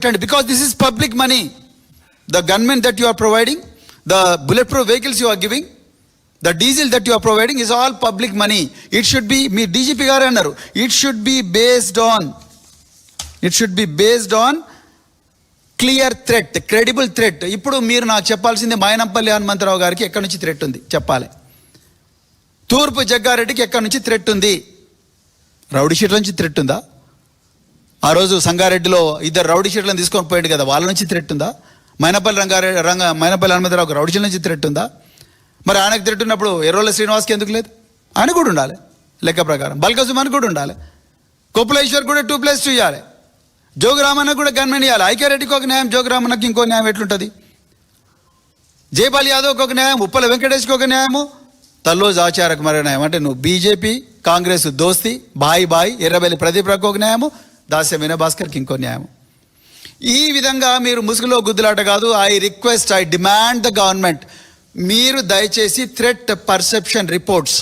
because this is public money. The gunmen that you are providing, the bulletproof vehicles you are giving, the diesel that you are providing is all public money. It should be, me DGP garu annaru, it should be based on clear threat, credible threat. ఇప్పుడు మీరు నాకు చెప్పాల్సింది మైనంపల్లి హనుమంతరావు గారికి ఎక్కడి నుంచి threat ఉంది చెప్పాలి. తూర్పు జగ్గారెడ్డికి ఎక్కడి నుంచి థ్రెట్ ఉంది? రౌడీ షీట్ల నుంచి థ్రెట్ ఉందా? ఆ రోజు సంగారెడ్డిలో ఇద్దరు రౌడీ షీట్లను తీసుకొని పోయాడు కదా, వాళ్ళ నుంచి థ్రెట్ ఉందా? మైనంపల్లి హనుమంతరావుకి రౌడీ షీట్ల నుంచి థ్రెట్ ఉందా? మరి ఆయనకు థ్రెట్ ఉన్నప్పుడు ఎర్రోళ్ళ శ్రీనివాస్కి ఎందుకు లేదు? ఆయన కూడా ఉండాలి లెక్క ప్రకారం. బల్కసుమన్ కూడా ఉండాలి. కొప్పులేశ్వర్ కూడా 2+2 ఇవ్వాలి. జోగురామన్నకు కూడా గన్మెన్ ఇవ్వాలి. ఐక్యరెడ్డికి ఒక న్యాయం, జోగురామన్నకి ఇంకో న్యాయం ఎట్లుంటుంది? జైపాల్ యాదవ్కి ఒక న్యాయం, ఉప్పల వెంకటేష్కి ఒక న్యాయము, తల్లోజ్ ఆచారకు మరో న్యాయం. అంటే నువ్వు బీజేపీ కాంగ్రెస్ దోస్తి బాయ్ ఎర్రబెల్లి ప్రదీప్రావుకి ఒక న్యాయము, దాస్య వినయభాస్కర్కి ఇంకో న్యాయము. ఈ విధంగా మీరు ముసుగులో గుద్దులాట కాదు. ఐ డిమాండ్ ద గవర్నమెంట్, మీరు దయచేసి threat perception reports,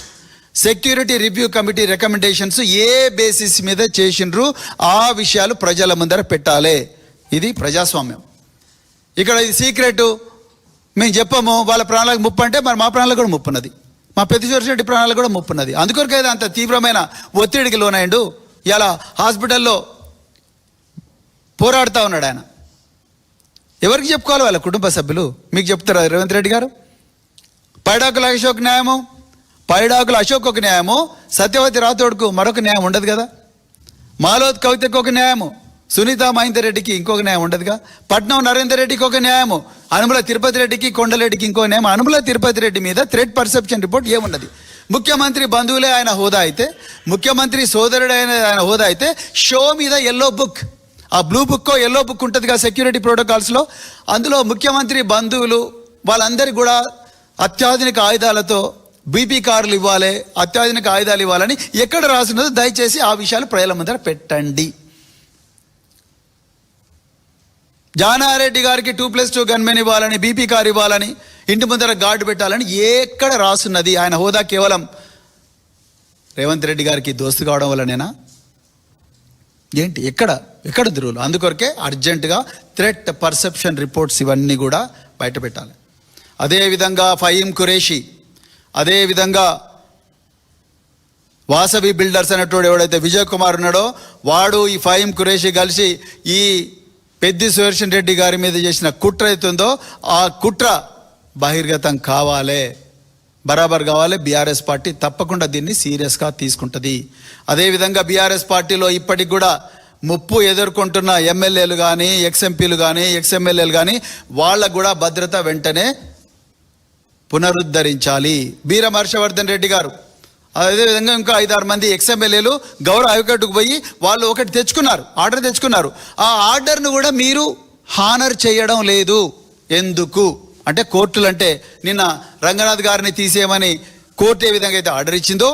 security review committee recommendations ఏ బేసిస్ మీద చేసిండ్రు ఆ విషయాలు ప్రజల ముందర పెట్టాలి. ఇది ప్రజాస్వామ్యం. ఇక్కడ ఇది సీక్రెట్, మేము చెప్పము. వాళ్ళ ప్రాణాలకు ముప్పు అంటే మరి మా ప్రాణాలకు కూడా ముప్పు ఉన్నది, మా పెద్దిరెడ్డి ప్రాణాలకు కూడా ముప్పు ఉన్నది. అందుకొరకైతే అంత తీవ్రమైన ఒత్తిడికి లోనైండు. ఇలా హాస్పిటల్లో పోరాడుతూ ఉన్నాడు ఆయన. ఎవరికి చెప్పుకోవాలి? వాళ్ళ కుటుంబ సభ్యులు. మీకు చెప్తారా రేవంత్ రెడ్డి గారు? పైడాకుల అశోక్ న్యాయము, పైడాకుల అశోక్ ఒక న్యాయము, సత్యవతి రాథోడ్కు మరొక న్యాయం ఉండదు కదా? మాలోత్ కవితకు ఒక న్యాయము, సునీత మహేందర్ రెడ్డికి ఇంకొక న్యాయం ఉండదుగా? పట్నం నరేందర్ రెడ్డికి ఒక న్యాయము, అనుముల తిరుపతి రెడ్డికి కొండలరెడ్డికి ఇంకో న్యాయం. అనుముల తిరుపతి రెడ్డి మీద థ్రెట్ పర్సెప్షన్ రిపోర్ట్ ఏమున్నది? ముఖ్యమంత్రి బంధువులే ఆయన హోదా అయితే, ముఖ్యమంత్రి సోదరుడు ఆయన హోదా అయితే, షో మీద ఎల్లో బుక్, ఆ బ్లూ బుక్ ఎల్లో బుక్ ఉంటుందిగా సెక్యూరిటీ ప్రోటోకాల్స్లో, అందులో ముఖ్యమంత్రి బంధువులు వాళ్ళందరికీ కూడా అత్యాధునిక ఆయుధాలతో బీపీ కార్లు ఇవ్వాలి, అత్యాధునిక ఆయుధాలు ఇవ్వాలని ఎక్కడ రాసినదో దయచేసి ఆ విషయాలు ప్రజల ముందర పెట్టండి. జానారెడ్డి గారికి 2+2 గన్మెన్ ఇవ్వాలని, బీపీ కార్ ఇవ్వాలని, ఇంటి ముందర గార్డు పెట్టాలని ఎక్కడ రాసున్నది? ఆయన హోదా కేవలం రేవంత్ రెడ్డి గారికి దోస్తు కావడం వల్లనేనా? ఏంటి ఎక్కడ దురువులు? అందుకొరకే అర్జెంటుగా థ్రెట్ పర్సెప్షన్ రిపోర్ట్స్ ఇవన్నీ కూడా బయట పెట్టాలి. అదేవిధంగా ఫహీం ఖురేషి, అదేవిధంగా వాసవి బిల్డర్స్ అనేటోడు ఎవడైతే విజయ్ కుమార్ ఉన్నాడో వాడు, ఈ ఫహీం ఖురేషి కలిసి ఈ పెద్ది సుదర్శన్ రెడ్డి గారి మీద చేసిన కుట్ర అవుతుందో ఆ కుట్ర బహిర్గతం కావాలి, బరాబర్ కావాలి. బీఆర్ఎస్ పార్టీ తప్పకుండా దీన్ని సీరియస్గా తీసుకుంటుంది. అదేవిధంగా బీఆర్ఎస్ పార్టీలో ఇప్పటికి కూడా ముప్పు ఎదుర్కొంటున్న ఎమ్మెల్యేలు కానీ, ఎక్స్ఎంపీలు కానీ, ఎక్స్ఎమ్మెల్యేలు కానీ వాళ్ళకు కూడా భద్రత వెంటనే పునరుద్ధరించాలి. బీరం హర్షవర్ధన్ రెడ్డి గారు, అదేవిధంగా ఇంకా 5-6 మంది ఎక్స్ఎమ్మెల్యేలు గౌరవ హైకోర్టుకు పోయి వాళ్ళు ఒకటి తెచ్చుకున్నారు, ఆర్డర్ తెచ్చుకున్నారు. ఆ ఆర్డర్ను కూడా మీరు హానర్ చేయడం లేదు. ఎందుకు అంటే కోర్టులు అంటే నిన్న రంగనాథ్ గారిని తీసేయమని కోర్టు ఏ విధంగా అయితే ఆర్డర్ ఇచ్చిందో,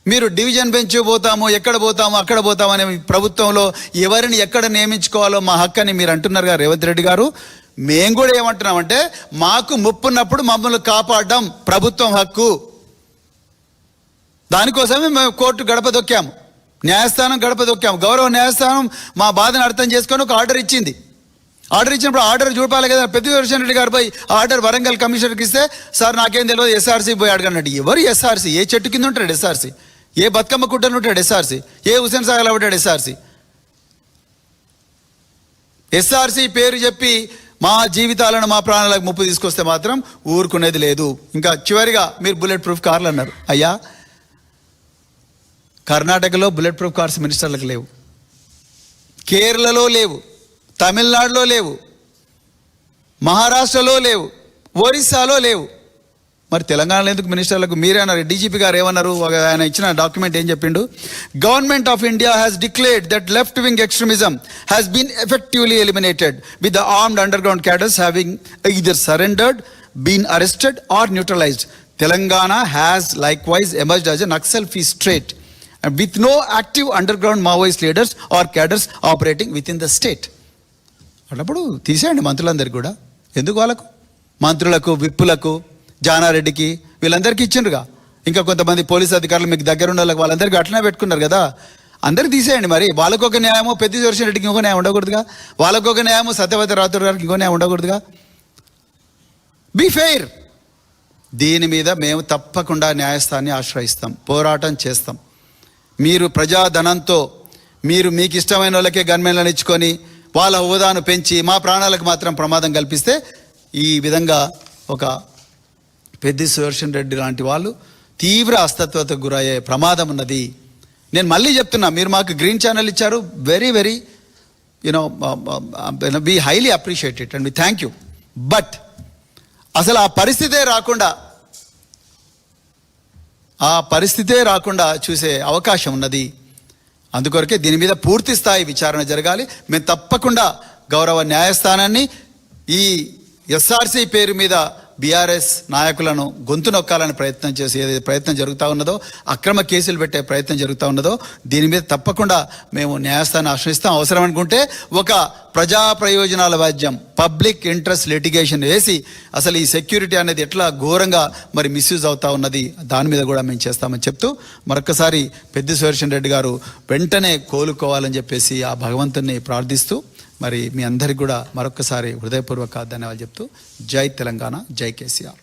మీరు డివిజన్ బెంచ్ పోతాము, ఎక్కడ పోతాము అక్కడ పోతామని ప్రభుత్వంలో ఎవరిని ఎక్కడ నియమించుకోవాలో మా హక్కు అని మీరు అంటున్నారు కదా రేవంత్ రెడ్డి గారు. మేము కూడా ఏమంటున్నామంటే మాకు ముప్పున్నప్పుడు మమ్మల్ని కాపాడడం ప్రభుత్వం హక్కు. దానికోసమే మేము కోర్టు గడప దొక్కాము, న్యాయస్థానం గడప దొక్కాము. గౌరవ న్యాయస్థానం మా బాధను అర్థం చేసుకొని ఒక ఆర్డర్ ఇచ్చింది. ఆర్డర్ ఇచ్చినప్పుడు ఆర్డర్ చూపాలి కదా. పెద్దిరెడ్డి రెడ్డి గారు పోయి ఆర్డర్ వరంగల్ కమిషనర్కి ఇస్తే, సార్ నాకేం తెలియదు ఎస్ఆర్సీ పోయి అడగన్నట్టు. ఎవరు ఎస్ఆర్సీ? ఏ చెట్టు కింద ఉంటాడు ఎస్ఆర్సీ? ఏ బతుకమ్మ కుట్టను ఉంటాడు ఎస్ఆర్సీ? ఏ హుసేన్ సాగర్లో ఉంటాడు ఎస్ఆర్సీ? ఎస్ఆర్సీ పేరు చెప్పి మా జీవితాలను, మా ప్రాణాలకు ముప్పు తీసుకొస్తే మాత్రం ఊరుకునేది లేదు. ఇంకా చివరిగా మీరు బుల్లెట్ ప్రూఫ్ కార్లు అన్నారు. అయ్యా, కర్ణాటకలో బుల్లెట్ ప్రూఫ్ కార్స్ మినిస్టర్లకు లేవు, కేరళలో లేవు, తమిళనాడులో లేవు, మహారాష్ట్రలో లేవు, ఒరిస్సాలో లేవు. మరి తెలంగాణలో ఎందుకు మినిస్టర్లకు? మీరే అన్నారు. డీజీపీ గారు ఏమన్నారు? ఆయన ఇచ్చిన డాక్యుమెంట్ ఏం చెప్పిండు? Government of India has declared that left wing extremism has been effectively eliminated with the armed underground cadres having either surrendered, been arrested or neutralized. Telangana has likewise emerged as a Naxal-free state with no active underground Maoist leaders or cadres operating within the state. అన్నప్పుడు తీసేయండి మంత్రులందరికీ కూడా. ఎందుకు వాళ్ళకు? మంత్రులకు, విప్పులకు, జానారెడ్డికి వీళ్ళందరికీ ఇచ్చిండ్రుగా. ఇంకా కొంతమంది police అధికారులు మీకు దగ్గర ఉన్న వాళ్ళందరికీ అట్లనే పెట్టుకున్నారు కదా. అందరికి తీసేయండి. మరి వాళ్ళకొక న్యాయమో పెద్ద సుదర్శన్ రెడ్డికి ఇంకో న్యాయం ఉండకూడదుగా, వాళ్ళకొక న్యాయమో సత్యవతి రాథోడ్ గారికి ఇంకో న్యాయం ఉండకూడదుగా. Be fair. దీని మీద మేము తప్పకుండా న్యాయస్థానాన్ని ఆశ్రయిస్తాం, పోరాటం చేస్తాం. మీరు ప్రజాధనంతో మీరు మీకు ఇష్టమైన వాళ్ళకే గన్మెన్లను ఇచ్చుకొని వాళ్ళ హోదాను పెంచి మా ప్రాణాలకు మాత్రం ప్రమాదం కల్పిస్తే ఈ విధంగా ఒక పెద్ది సుదర్శన్ రెడ్డి లాంటి వాళ్ళు తీవ్ర అస్తత్వతకు గురయ్యే ప్రమాదం ఉన్నది. నేను మళ్ళీ చెప్తున్నా, మీరు మాకు గ్రీన్ ఛానల్ ఇచ్చారు, very very we highly appreciate it and we thank you. But అసలు ఆ పరిస్థితే రాకుండా చూసే అవకాశం ఉన్నది. అందుకొరకే దీని మీద పూర్తి స్థాయి విచారణ జరగాలి. మేము తప్పకుండా గౌరవ న్యాయస్థానాన్ని ఈ ఎస్ఆర్సీ పేరు మీద బీఆర్ఎస్ నాయకులను గొంతు నొక్కాలని ప్రయత్నం చేసి ఏదైతే ప్రయత్నం జరుగుతూ ఉన్నదో, అక్రమ కేసులు పెట్టే ప్రయత్నం జరుగుతూ ఉన్నదో, దీని మీద తప్పకుండా మేము న్యాయస్థానాన్ని ఆశ్రయిస్తాం. అవసరం అనుకుంటే ఒక ప్రజా ప్రయోజనాల వాద్యం పబ్లిక్ ఇంట్రెస్ట్ లిటిగేషన్ వేసి అసలు ఈ సెక్యూరిటీ అనేది ఎట్లా ఘోరంగా మరి మిస్యూజ్ అవుతా ఉన్నది దాని మీద కూడా మేము చేస్తామని చెప్తూ మరొకసారి పెద్ది సుదర్శన్ రెడ్డి గారు వెంటనే కోలుకోవాలని చెప్పేసి ఆ భగవంతుని ప్రార్థిస్తూ మరి మీ అందరికి కూడా మరొకసారి హృదయపూర్వక ధన్యవాదాలు చెప్తూ జై తెలంగాణ, జై కేసీఆర్.